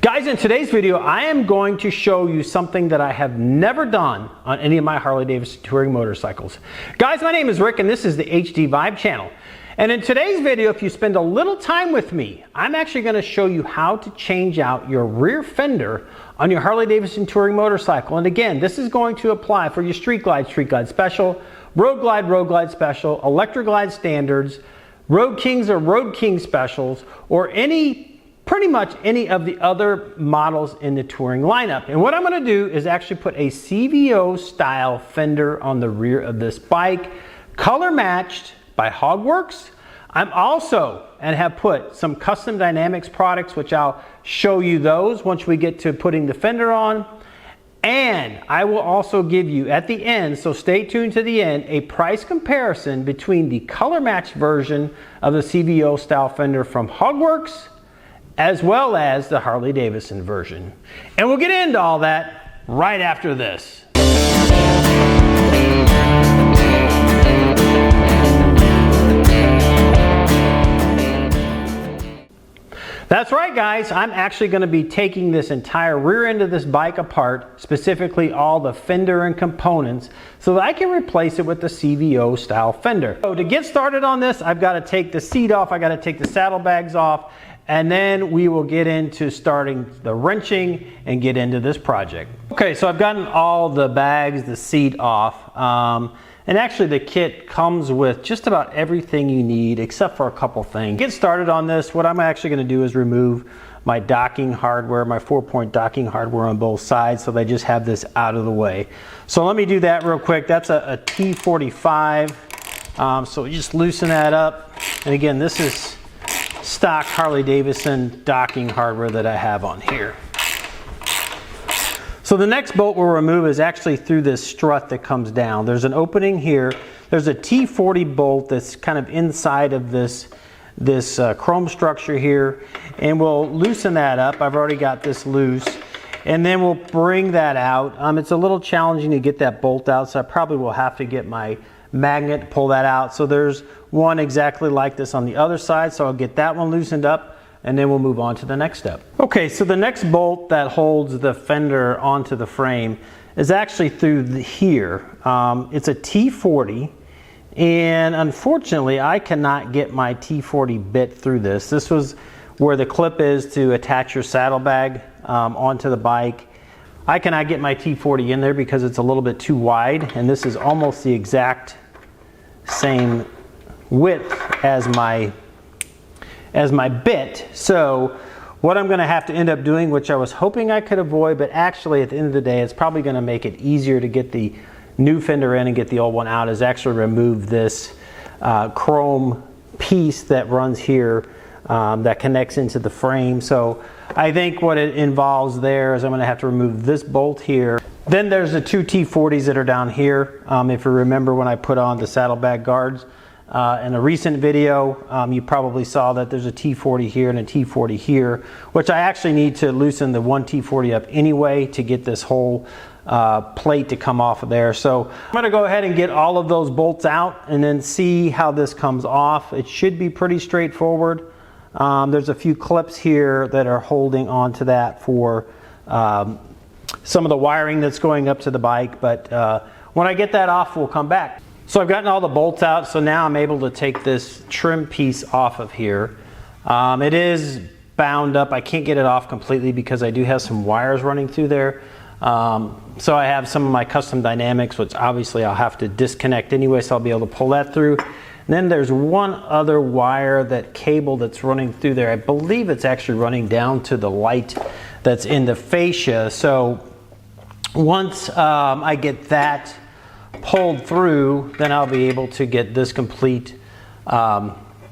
Guys, in today's video, I am going to show you something that I have never done on any of my Harley Davidson Touring motorcycles. Guys, my name is Rick and this is the HDVIBE channel. And in today's video, if you spend a little time with me, I'm actually going to show you how to change out your rear fender on your Harley Davidson Touring motorcycle. And again, this is going to apply for your Street Glide Special, Road Glide Special, Electra Glide Standards, Road Kings or Road King Specials, or pretty much any of the other models in the Touring lineup. And what I'm going to do is actually put a CVO style fender on the rear of this bike, color matched by Hogworkz. I'm also, and have put some Custom Dynamics products, which I'll show you those once we get to putting the fender on. And I will also give you at the end, so stay tuned to the end, a price comparison between the color matched version of the CVO style fender from Hogworkz as well as the Harley Davidson version. And we'll get into all that right after this. That's right, guys. I'm actually going to be taking this entire rear end of this bike apart, specifically all the fender and components, so that I can replace it with the CVO style fender. So to get started on this, I've got to take the seat off, I got to take the saddlebags off, and then we will get into starting the wrenching and get into this project. Okay, so I've gotten all the bags, the seat off, and actually the kit comes with just about everything you need except for a couple things. To get started on this, what I'm actually going to do is remove my docking hardware, my 4-point docking hardware on both sides, so they just have this out of the way. So let me do that real quick. That's a T45, so just loosen that up. And again, this is stock Harley Davidson docking hardware that I have on here. So the next bolt we'll remove is actually through this strut that comes down. There's an opening here. There's a T40 bolt that's kind of inside of this chrome structure here, and we'll loosen that up. I've already got this loose, and then we'll bring that out. It's a little challenging to get that bolt out, so I probably will have to get my magnet to pull that out. So there's one exactly like this on the other side, so I'll get that one loosened up and then we'll move on to the next step. Okay, so the next bolt that holds the fender onto the frame is actually through here. It's a T40, and unfortunately I cannot get my T40 bit through this. This was where the clip is to attach your saddlebag onto the bike. I cannot get my T40 in there because it's a little bit too wide, and this is almost the exact same width as my bit. So what I'm going to have to end up doing, which I was hoping I could avoid, but actually at the end of the day it's probably going to make it easier to get the new fender in and get the old one out, is actually remove this chrome piece that runs here that connects into the frame. So I think what it involves there is I'm going to have to remove this bolt here. Then there's the two T40s that are down here. If you remember when I put on the saddlebag guards in a recent video, you probably saw that there's a T40 here and a T40 here, which I actually need to loosen the one T40 up anyway to get this whole plate to come off of there. So I'm going to go ahead and get all of those bolts out and then see how this comes off. It should be pretty straightforward. There's a few clips here that are holding onto that for some of the wiring that's going up to the bike, but when I get that off, we'll come back. So I've gotten all the bolts out, so now I'm able to take this trim piece off of here. It is bound up. I can't get it off completely because I do have some wires running through there. So I have some of my Custom Dynamics, which obviously I'll have to disconnect anyway, so I'll be able to pull that through. And then there's one other wire, that cable that's running through there. I believe it's actually running down to the light that's in the fascia. So once I get that pulled through, then I'll be able to get this complete,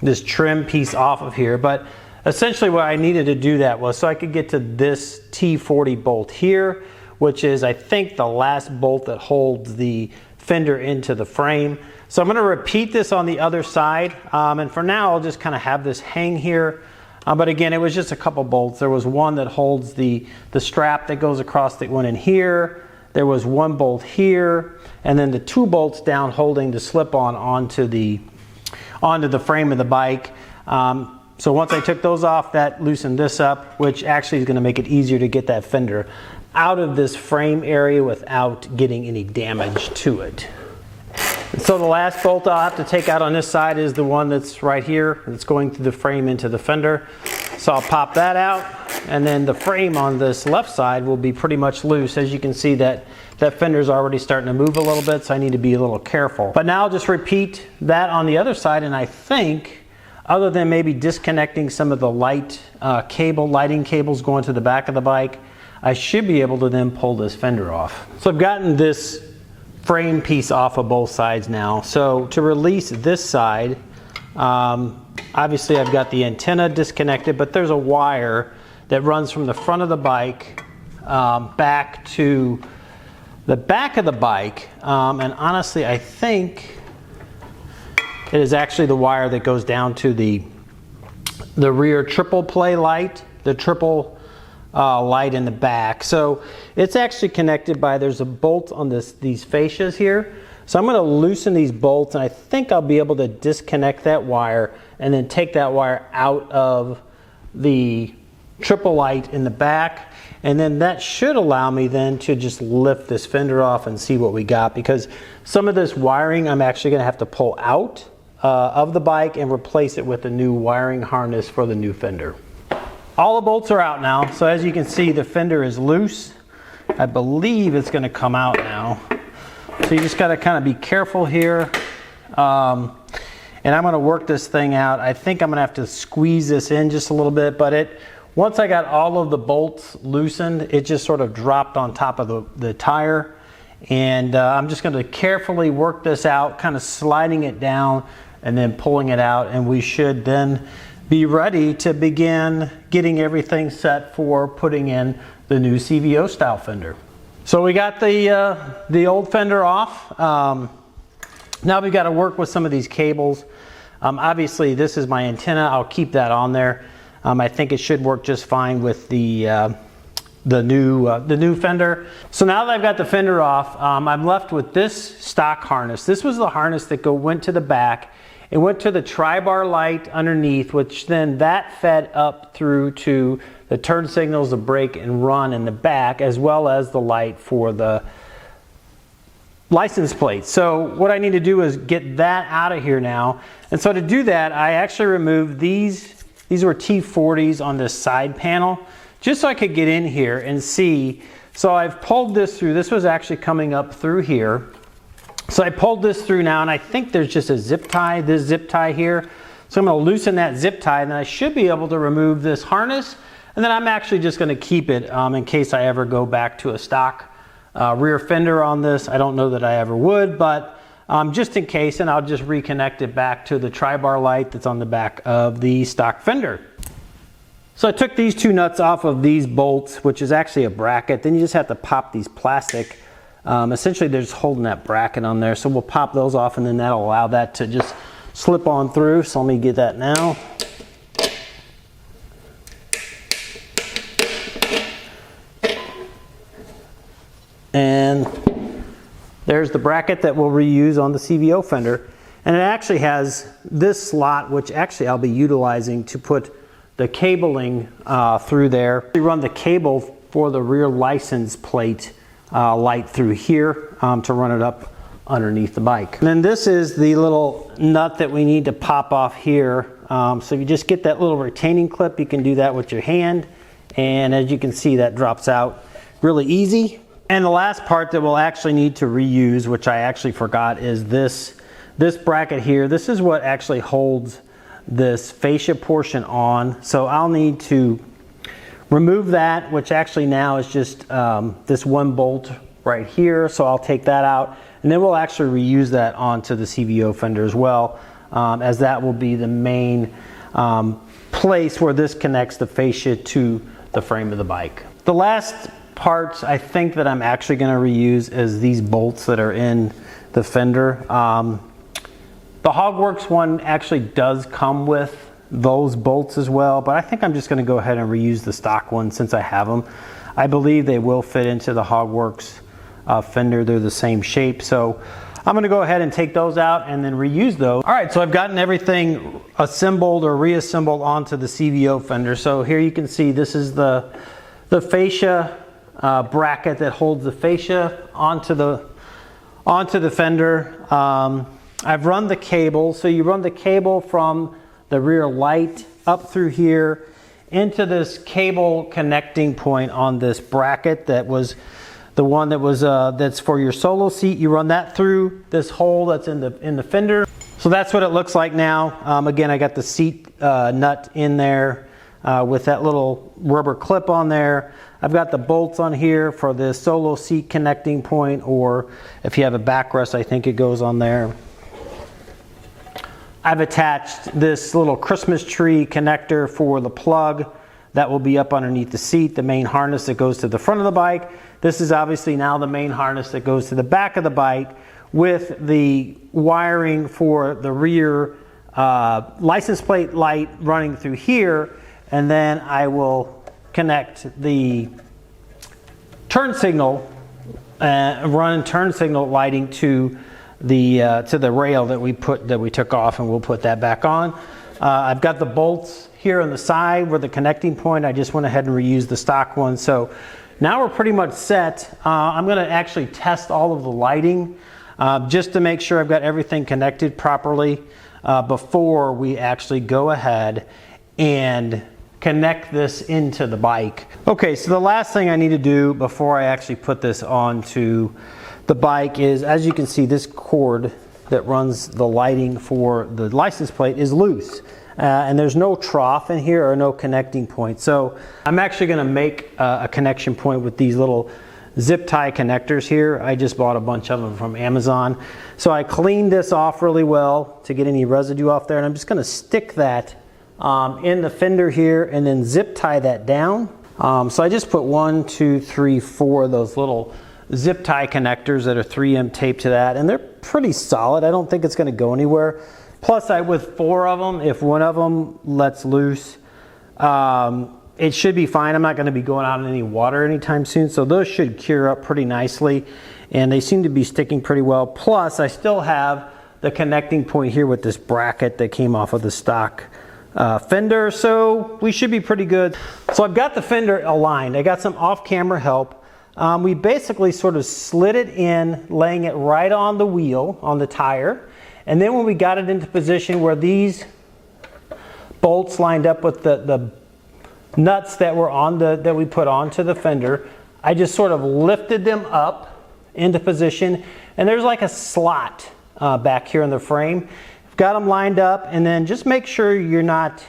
this trim piece off of here. But essentially what I needed to do that was so I could get to this T40 bolt here, which is I think the last bolt that holds the fender into the frame. So I'm going to repeat this on the other side, and for now I'll just kind of have this hang here. But again, it was just a couple bolts. There was one that holds the strap that goes across that went in here. There was one bolt here, and then the two bolts down holding the slip-on onto the frame of the bike. So once I took those off, that loosened this up, which actually is going to make it easier to get that fender out of this frame area without getting any damage to it. And so the last bolt I'll have to take out on this side is the one that's right here. It's going through the frame into the fender. So I'll pop that out, and then the frame on this left side will be pretty much loose. As you can see, that fender's already starting to move a little bit, so I need to be a little careful. But now I'll just repeat that on the other side, and I think, other than maybe disconnecting some of the lighting cables going to the back of the bike, I should be able to then pull this fender off. So I've gotten this frame piece off of both sides now. So to release this side, obviously I've got the antenna disconnected, but there's a wire that runs from the front of the bike back to the back of the bike. And honestly, I think it is actually the wire that goes down to the rear triple play light, the triple light in the back. So it's actually connected by, there's a bolt on these fascias here. So I'm going to loosen these bolts, and I think I'll be able to disconnect that wire and then take that wire out of the triple light in the back. And then that should allow me then to just lift this fender off and see what we got, because some of this wiring I'm actually going to have to pull out of the bike and replace it with a new wiring harness for the new fender. All the bolts are out now, so as you can see, the fender is loose. I believe it's going to come out now. So you just got to kind of be careful here. And I'm going to work this thing out. I think I'm going to have to squeeze this in just a little bit, but once I got all of the bolts loosened, it just sort of dropped on top of the tire. And I'm just going to carefully work this out, kind of sliding it down and then pulling it out, and we should then be ready to begin getting everything set for putting in the new CVO style fender. So we got the old fender off. Now we've got to work with some of these cables. Obviously this is my antenna. I'll keep that on there. I think it should work just fine with the new fender. So now that I've got the fender off, I'm left with this stock harness. This was the harness that went to the back. It went to the tri-bar light underneath, which then that fed up through to the turn signals, the brake and run in the back, as well as the light for the license plate. So what I need to do is get that out of here now. And so to do that, I actually removed these were T40s on this side panel, just so I could get in here and see. So I've pulled this through. This was actually coming up through here. So I pulled this through now, and I think there's just a zip tie, this zip tie here. So I'm going to loosen that zip tie, and then I should be able to remove this harness. And then I'm actually just going to keep it in case I ever go back to a stock rear fender on this. I don't know that I ever would, but just in case, and I'll just reconnect it back to the tri-bar light that's on the back of the stock fender. So I took these two nuts off of these bolts, which is actually a bracket. Then you just have to pop these plastic. Essentially they're just holding that bracket on there. So we'll pop those off, and then that'll allow that to just slip on through. So let me get that now. And there's the bracket that we'll reuse on the CVO fender. And it actually has this slot, which actually I'll be utilizing to put the cabling through there. We run the cable for the rear license plate light through here to run it up underneath the bike. And then this is the little nut that we need to pop off here. So you just get that little retaining clip. You can do that with your hand. And as you can see, that drops out really easy. And the last part that we'll actually need to reuse, which I actually forgot, is this bracket here. This is what actually holds this fascia portion on. So I'll need to remove that, which actually now is just this one bolt right here. So I'll take that out, and then we'll actually reuse that onto the CVO fender as well, as that will be the main place where this connects the fascia to the frame of the bike. The last parts I think that I'm actually going to reuse is these bolts that are in the fender. The Hogworkz one actually does come with those bolts as well, but I think I'm just going to go ahead and reuse the stock one since I have them. I believe they will fit into the Hogworkz fender. They're the same shape, so I'm gonna go ahead and take those out and then reuse those. All right, so I've gotten everything assembled or reassembled onto the CVO fender. So here you can see this is the fascia bracket that holds the fascia onto the fender. I've run the cable. So you run the cable from the rear light up through here into this cable connecting point on this bracket that was the one that was that's for your solo seat. You run that through this hole that's in the fender. So that's what it looks like now. Again, I got the seat nut in there with that little rubber clip on there. I've got the bolts on here for the solo seat connecting point, or if you have a backrest, I think it goes on there. I've attached this little Christmas tree connector for the plug that will be up underneath the seat, the main harness that goes to the front of the bike. This is obviously now the main harness that goes to the back of the bike with the wiring for the rear license plate light running through here, and then I will connect the turn signal, run turn signal lighting to the rail that we took off, and we'll put that back on. I've got the bolts here on the side where the connecting point. I just went ahead and reused the stock one. So now we're pretty much set. I'm going to actually test all of the lighting just to make sure I've got everything connected properly before we actually go ahead and connect this into the bike. Okay, so the last thing I need to do before I actually put this onto the bike is, as you can see, this cord that runs the lighting for the license plate is loose. And there's no trough in here or no connecting point. So I'm actually gonna make a connection point with these little zip tie connectors here. I just bought a bunch of them from Amazon. So I cleaned this off really well to get any residue off there, and I'm just gonna stick that in the fender here and then zip tie that down. So I just put 1, 2, 3, 4 of those little zip tie connectors that are 3M taped to that, and they're pretty solid. I don't think it's gonna go anywhere. Plus, with 4 of them, if one of them lets loose, it should be fine. I'm not going to be going out in any water anytime soon, so those should cure up pretty nicely, and they seem to be sticking pretty well. Plus, I still have the connecting point here with this bracket that came off of the stock fender, so we should be pretty good. So I've got the fender aligned. I got some off-camera help. We basically sort of slid it in, laying it right on the wheel, on the tire. And then when we got it into position where these bolts lined up with the nuts that were on that we put onto the fender, I just sort of lifted them up into position, and there's like a slot back here in the frame. Got them lined up, and then just make sure you're not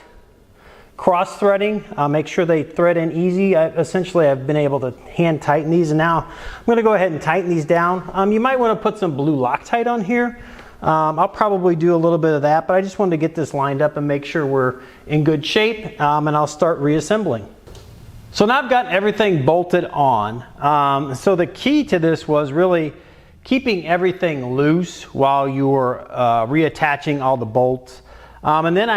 cross threading. Make sure they thread in easy. Essentially, I've been able to hand tighten these, and now I'm going to go ahead and tighten these down. You might want to put some blue Loctite on here. I'll probably do a little bit of that, but I just wanted to get this lined up and make sure we're in good shape, and I'll start reassembling. So now I've got everything bolted on. So the key to this was really keeping everything loose while you were reattaching all the bolts. And then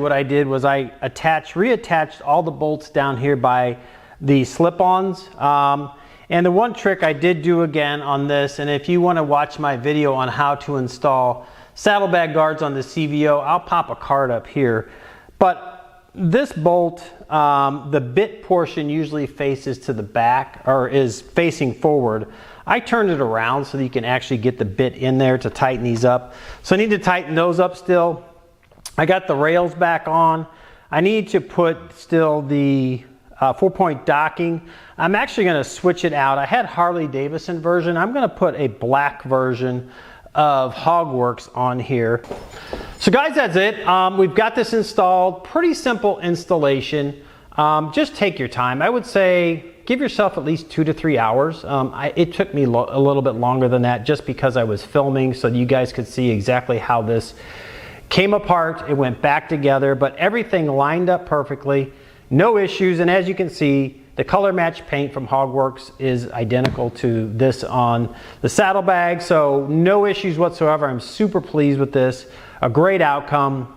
what I did was I reattached all the bolts down here by the slip-ons. And the one trick I did do again on this, and if you want to watch my video on how to install saddlebag guards on the CVO, I'll pop a card up here. But this bolt, the bit portion usually faces to the back, or is facing forward. I turned it around so that you can actually get the bit in there to tighten these up. So I need to tighten those up still. I got the rails back on. I need to put still the 4-point docking. I'm actually going to switch it out. I had Harley Davidson version. I'm going to put a black version of Hogworkz on here. So guys, that's it. We've got this installed. Pretty simple installation. Just take your time. I would say give yourself at least 2 to 3 hours. It took me a little bit longer than that just because I was filming so you guys could see exactly how this came apart. It went back together, but everything lined up perfectly. No issues, and as you can see, the color match paint from Hogworkz is identical to this on the saddlebag, so no issues whatsoever. I'm super pleased with this. A great outcome.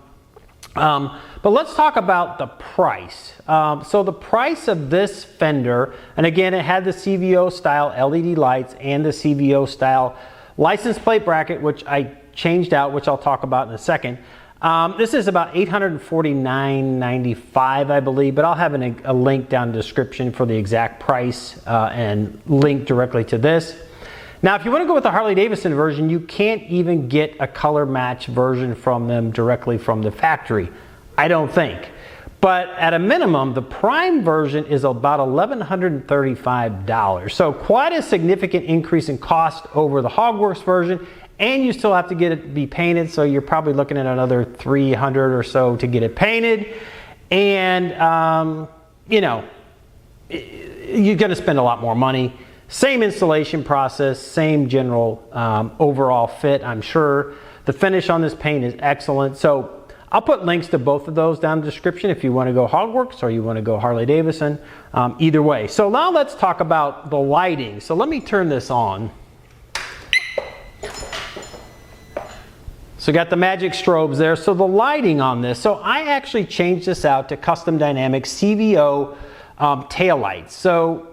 But let's talk about the price. So the price of this fender, and again, it had the CVO style LED lights and the CVO style License plate bracket, which I changed out, which I'll talk about in a second. This is about $849.95, I believe, but I'll have a link down in the description for the exact price and link directly to this. Now, if you want to go with the Harley Davidson version, you can't even get a color match version from them directly from the factory, I don't think. But at a minimum, the Prime version is about $1,135. So quite a significant increase in cost over the Hogworkz version, and you still have to get it be painted, so you're probably looking at another $300 or so to get it painted. And, you know, you're going to spend a lot more money. Same installation process, same general overall fit, I'm sure. The finish on this paint is excellent. So I'll put links to both of those down in the description if you want to go Hogworkz or you want to go Harley Davidson. Either way. So now let's talk about the lighting. So let me turn this on. So got the magic strobes there. So the lighting on this. So I actually changed this out to Custom Dynamics CVO tail lights. So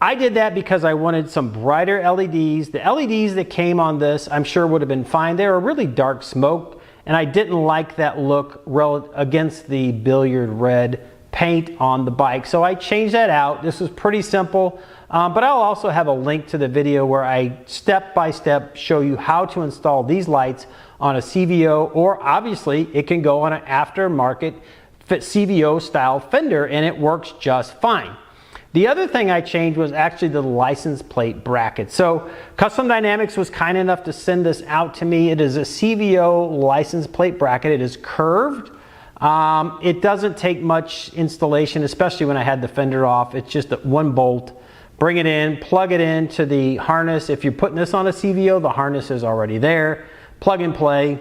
I did that because I wanted some brighter LEDs. The LEDs that came on this, I'm sure would have been fine. They were really dark smoke, and I didn't like that look against the Billiard Red paint on the bike. So I changed that out. This was pretty simple, but I'll also have a link to the video where I step by step show you how to install these lights on a CVO, or obviously it can go on an aftermarket CVO style fender and it works just fine. The other thing I changed was actually the license plate bracket. So Custom Dynamics was kind enough to send this out to me. It is a CVO license plate bracket. It is curved. It doesn't take much installation, especially when I had the fender off. It's just one bolt. Bring it in, plug it into the harness. If you're putting this on a CVO, the harness is already there. Plug and play.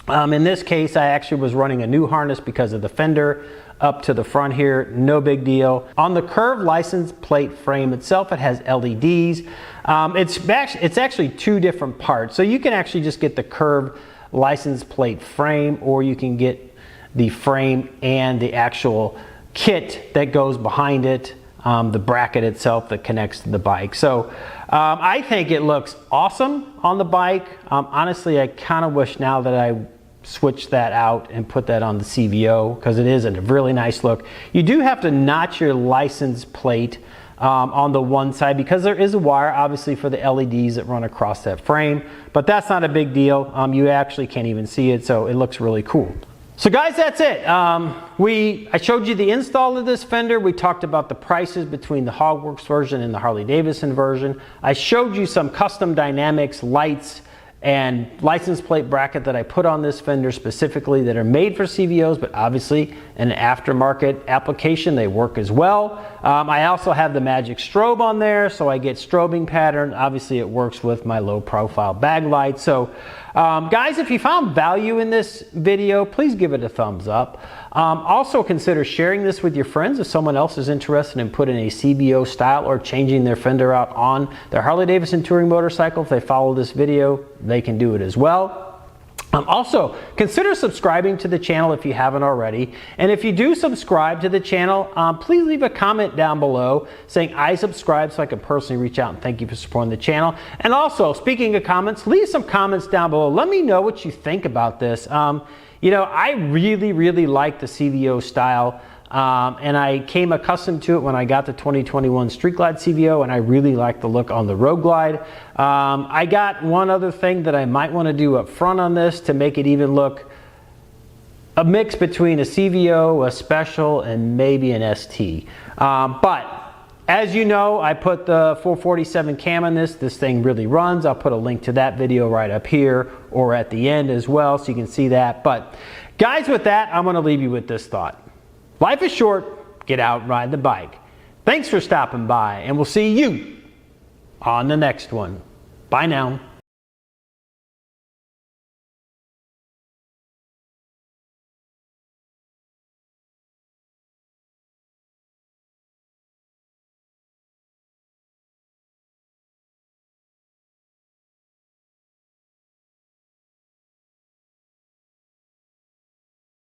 In this case, I actually was running a new harness because of the fender up to the front here, no big deal. On the curved license plate frame itself, it has LEDs. It's actually two different parts. So you can actually just get the curved license plate frame, or you can get the frame and the actual kit that goes behind it, the bracket itself that connects to the bike. So I think it looks awesome on the bike. Honestly, I kind of wish now that I switch that out and put that on the CVO, because it is a really nice look. You do have to notch your license plate on the one side because there is a wire obviously for the LEDs that run across that frame, but that's not a big deal. You actually can't even see it, so it looks really cool. So guys, that's it. I showed you the install of this fender. We talked about the prices between the Hogworkz version and the Harley Davidson version. I showed you some Custom Dynamics lights and license plate bracket that I put on this fender specifically that are made for CVOs, but obviously in an aftermarket application they work as well. I also have the magic strobe on there, so I get strobing pattern. Obviously it works with my low profile bag light. So guys, if you found value in this video, please give it a thumbs up. Also consider sharing this with your friends if someone else is interested in putting a CVO style or changing their fender out on their Harley Davidson Touring motorcycle. If they follow this video, they can do it as well. Also, consider subscribing to the channel if you haven't already. And if you do subscribe to the channel, please leave a comment down below saying I subscribe, so I can personally reach out and thank you for supporting the channel. And also, speaking of comments, leave some comments down below. Let me know what you think about this. You know, I really like the CVO style. And I came accustomed to it when I got the 2021 Street Glide CVO, and I really like the look on the Road Glide. I got one other thing that I might want to do up front on this to make it even look a mix between a CVO, a Special, and maybe an ST. But as you know, I put the 447 cam on this. This thing really runs. I'll put a link to that video right up here or at the end as well, so you can see that. But guys, with that, I'm going to leave you with this thought. Life is short, get out and ride the bike. Thanks for stopping by, and we'll see you on the next one. Bye now.